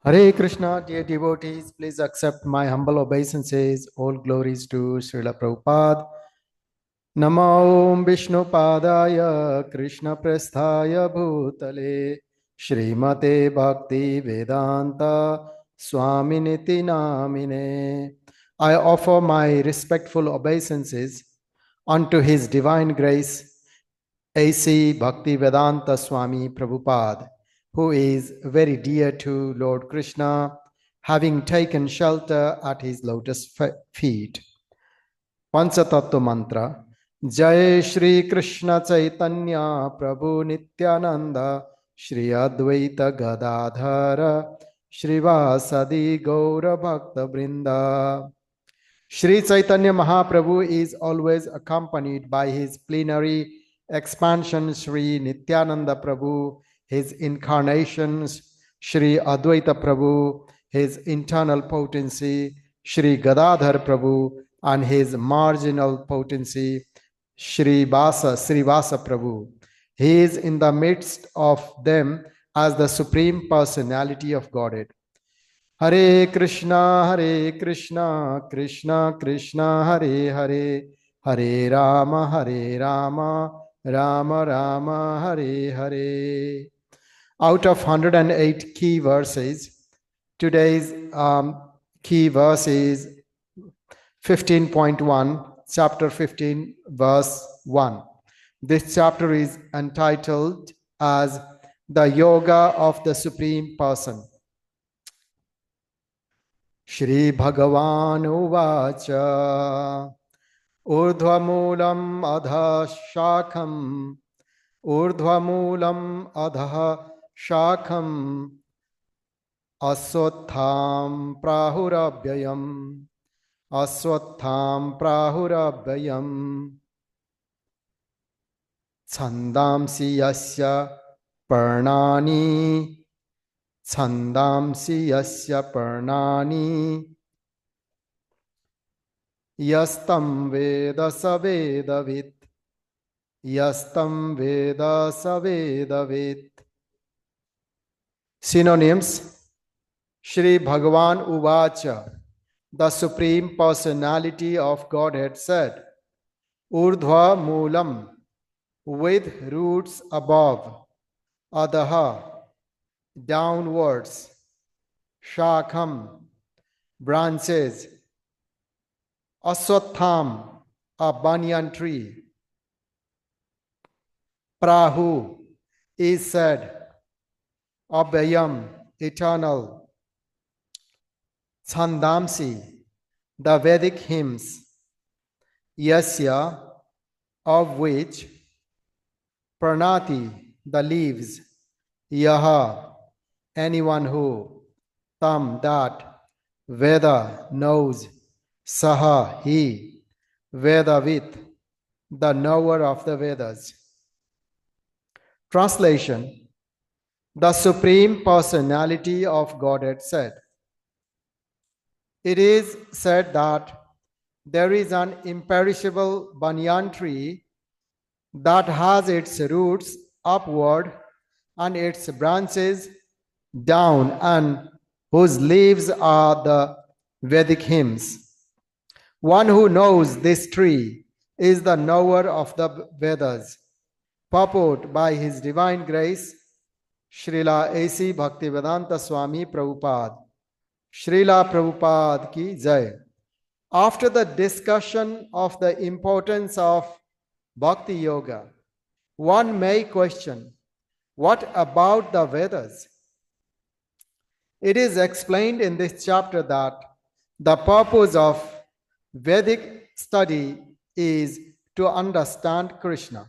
Hare Krishna, dear devotees, please accept my humble obeisances. All glories to Srila Prabhupada. Namo Vishnu Padaya Krishna Prasthaya Bhutale Srimate Bhakti Vedanta Swaminiti Namine. I offer my respectful obeisances unto His Divine Grace, A.C. Bhakti Vedanta Swami Prabhupada, who is very dear to Lord Krishna, having taken shelter at his lotus feet. Panchatattva mantra. Jai Shri Krishna Chaitanya Prabhu Nityananda Shri Advaita Gadadhara Shrivasadi Gaura Bhakta Brinda. Shri Chaitanya Mahaprabhu is always accompanied by his plenary expansion Shri Nityananda Prabhu, his incarnations Shri Advaita Prabhu, his internal potency Shri Gadadhar Prabhu, and his marginal potency Srivasa Prabhu. He is in the midst of them as the Supreme Personality of Godhead. Hare Krishna, Krishna Krishna, Hare Hare, Hare Rama, Rama Rama, Hare Hare. Out of 108 key verses, today's key verse is 15.1, chapter 15, verse 1. This chapter is entitled as The Yoga of the Supreme Person. Shri Bhagavan Uvacha Urdhvamulam Adha Shakham Urdhvamulam Adha Shakham Aswatham Prahurabhyayam Aswatham Prahurabhyayam Chandamsi Yasya Parnani Chandamsi Yasya Parnani Yastam Veda Savedavit Yastam Veda Savedavit. Synonyms. Shri Bhagavan Uvacha, the Supreme Personality of Godhead said, Urdhva Moolam, with roots above, Adaha, downwards, Shakham, branches, Aswatham, a banyan tree, Prahu is said, Abhayam, eternal, Chandamsi, the Vedic hymns, Yasya, of which, Pranati, the leaves, Yaha, anyone who, Tam, that, Veda, knows, Saha, he, Vedavit, the knower of the Vedas. Translation. The Supreme Personality of Godhead said, it is said that there is an imperishable banyan tree that has its roots upward and its branches down, and whose leaves are the Vedic hymns. One who knows this tree is the knower of the Vedas. Purport by His Divine Grace, Srila A.C. Bhaktivedanta Swami Prabhupada. Srila Prabhupada ki Jai. After the discussion of the importance of Bhakti Yoga, one may question, what about the Vedas? It is explained in this chapter that the purpose of Vedic study is to understand Krishna.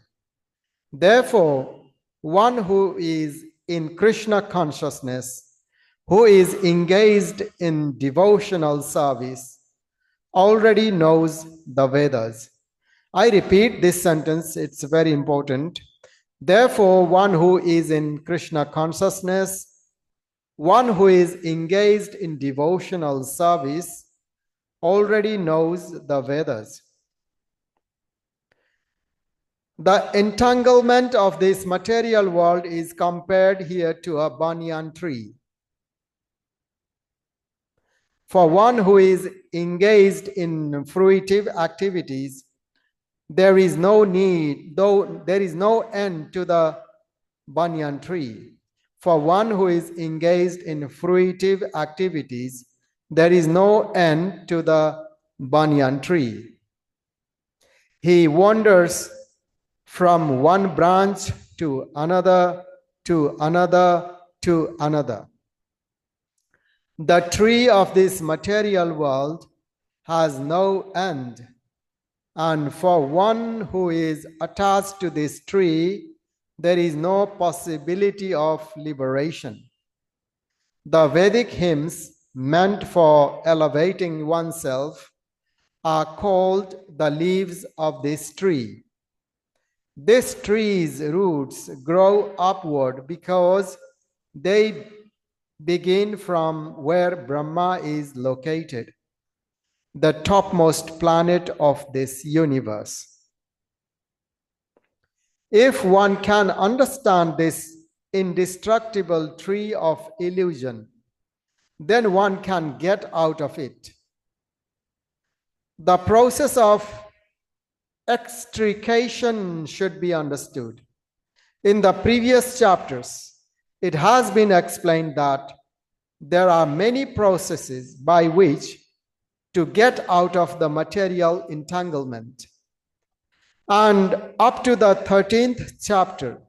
Therefore, one who is in Krishna consciousness, who is engaged in devotional service, already knows the Vedas. I repeat this sentence, it's very important. Therefore, one who is in Krishna consciousness, one who is engaged in devotional service, already knows the Vedas. The entanglement of this material world is compared here to a banyan tree. For one who is engaged in fruitive activities, there is no need, though there is no end to the banyan tree. For one who is engaged in fruitive activities, there is no end to the banyan tree. He wanders from one branch to another, to another, to another. The tree of this material world has no end, and for one who is attached to this tree, there is no possibility of liberation. The Vedic hymns meant for elevating oneself are called the leaves of this tree. This tree's roots grow upward because they begin from where Brahma is located, the topmost planet of this universe. If one can understand this indestructible tree of illusion, then one can get out of it. The process of extrication should be understood. In the previous chapters, it has been explained that there are many processes by which to get out of the material entanglement. And up to the 13th chapter,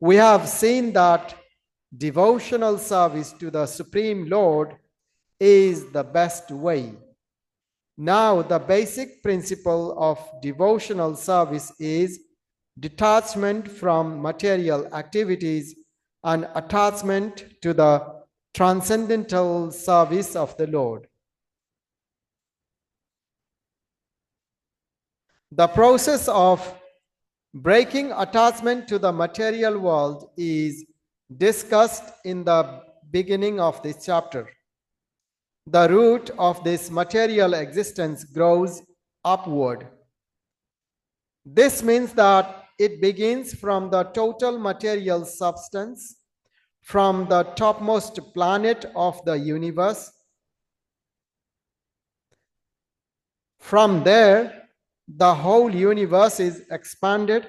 we have seen that devotional service to the Supreme Lord is the best way. Now, the basic principle of devotional service is detachment from material activities and attachment to the transcendental service of the Lord. The process of breaking attachment to the material world is discussed in the beginning of this chapter. The root of this material existence grows upward. This means that it begins from the total material substance, from the topmost planet of the universe. From there, the whole universe is expanded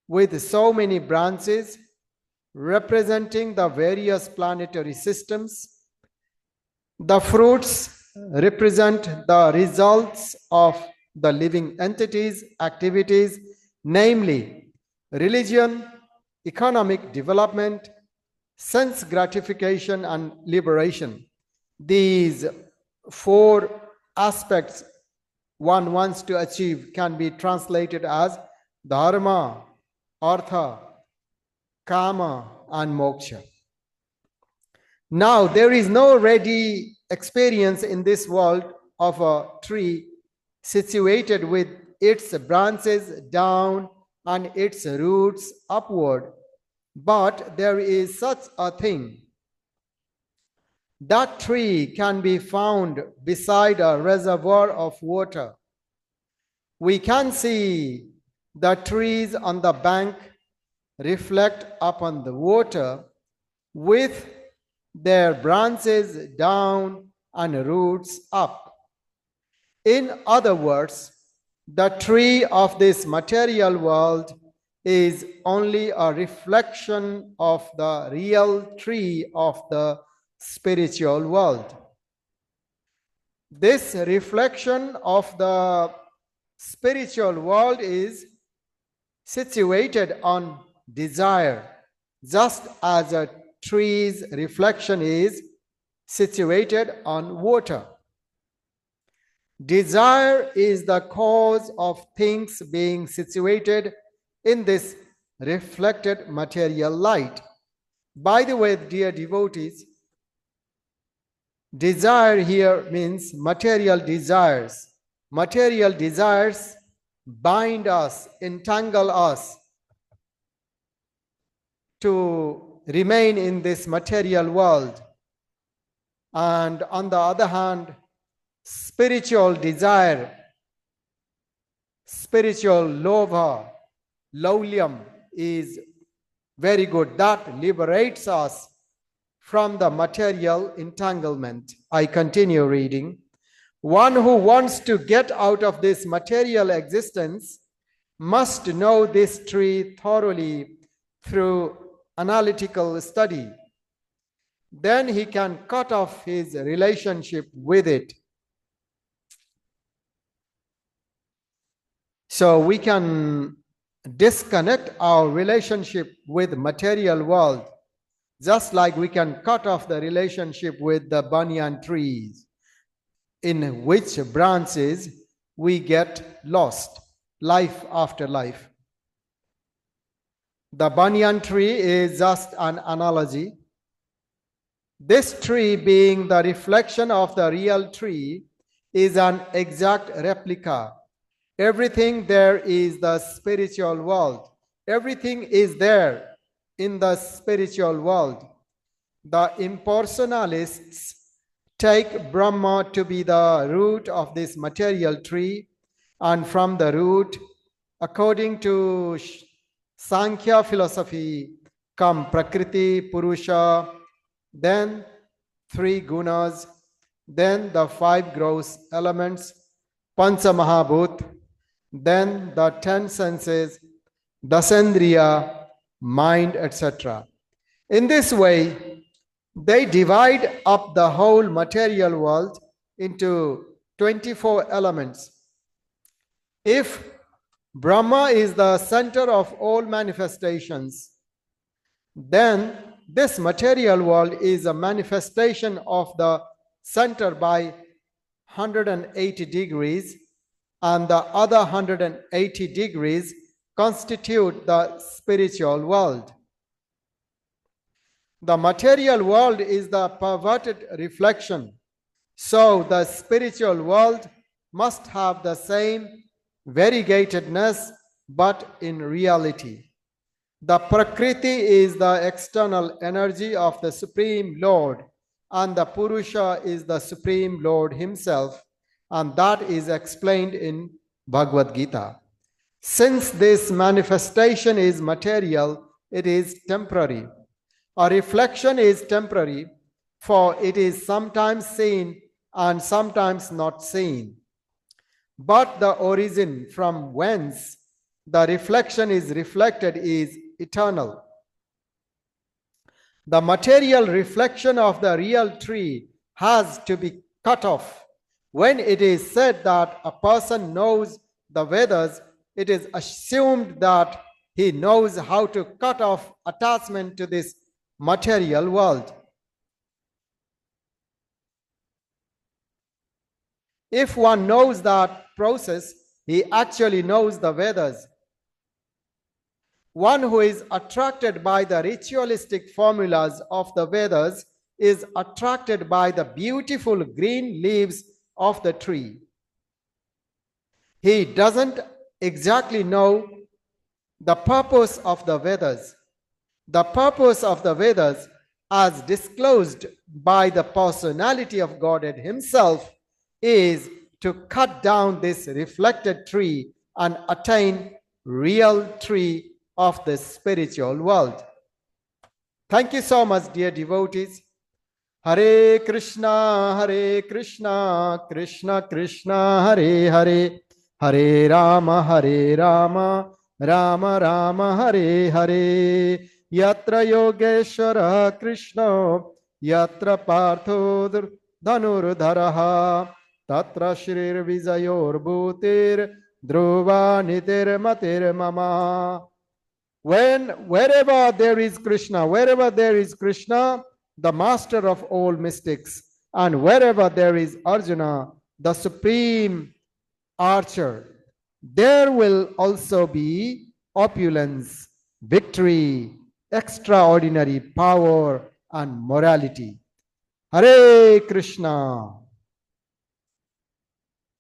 with so many branches representing the various planetary systems. The fruits represent the results of the living entities' activities, namely religion, economic development, sense gratification, and liberation. These four aspects one wants to achieve can be translated as dharma, artha, kama, and moksha. Now, there is no ready experience in this world of a tree situated with its branches down and its roots upward, but there is such a thing. That tree can be found beside a reservoir of water. We can see the trees on the bank reflect upon the water with their branches down and roots up. In other words, the tree of this material world is only a reflection of the real tree of the spiritual world. This reflection of the spiritual world is situated on desire, just as a tree's reflection is situated on water. Desire is the cause of things being situated in this reflected material light. By the way, dear devotees, desire here means material desires. Material desires bind us, entangle us to remain in this material world. And on the other hand, spiritual desire, spiritual lobha, laulyam is very good. That liberates us from the material entanglement. I continue reading. One who wants to get out of this material existence must know this tree thoroughly through analytical study. Then he can cut off his relationship with it. So we can disconnect our relationship with material world, just like we can cut off the relationship with the banyan trees, in which branches we get lost life after life. The banyan tree is just an analogy. This tree, being the reflection of the real tree, is an exact replica. Everything there is the spiritual world. Everything is there in the spiritual world. The impersonalists take Brahma to be the root of this material tree, and from the root, according to Sankhya philosophy, come Prakriti, Purusha, then 3 gunas, then the 5 gross elements, Pancha Mahabhut, then the 10 senses, Dasendriya, mind, etc. In this way, they divide up the whole material world into 24 elements. If Brahma is the center of all manifestations, then this material world is a manifestation of the center by 180 degrees, and the other 180 degrees constitute the spiritual world. The material world is the perverted reflection, so the spiritual world must have the same variegatedness, but in reality. The Prakriti is the external energy of the Supreme Lord, and the Purusha is the Supreme Lord himself, and that is explained in Bhagavad Gita. Since this manifestation is material, it is temporary. A reflection is temporary, for it is sometimes seen and sometimes not seen. But the origin from whence the reflection is reflected is eternal. The material reflection of the real tree has to be cut off. When it is said that a person knows the Vedas, it is assumed that he knows how to cut off attachment to this material world. If one knows that process, he actually knows the Vedas. One who is attracted by the ritualistic formulas of the Vedas is attracted by the beautiful green leaves of the tree. He doesn't exactly know the purpose of the Vedas. The purpose of the Vedas, as disclosed by the personality of Godhead himself, is to cut down this reflected tree and attain real tree of the spiritual world. Thank you so much, dear devotees. Hare Krishna, Krishna Krishna, Hare Hare, Hare Rama, Rama Rama, Hare Hare. Yatra Yogeshwara Krishna, Yatra Partho Dhanurdharaha, Tatra Shrir Vijayor Bhutir, Dhruva Nitir Matir Mama. Wherever there is Krishna, the master of all mystics, and wherever there is Arjuna, the supreme archer, there will also be opulence, victory, extraordinary power, and morality. Hare Krishna.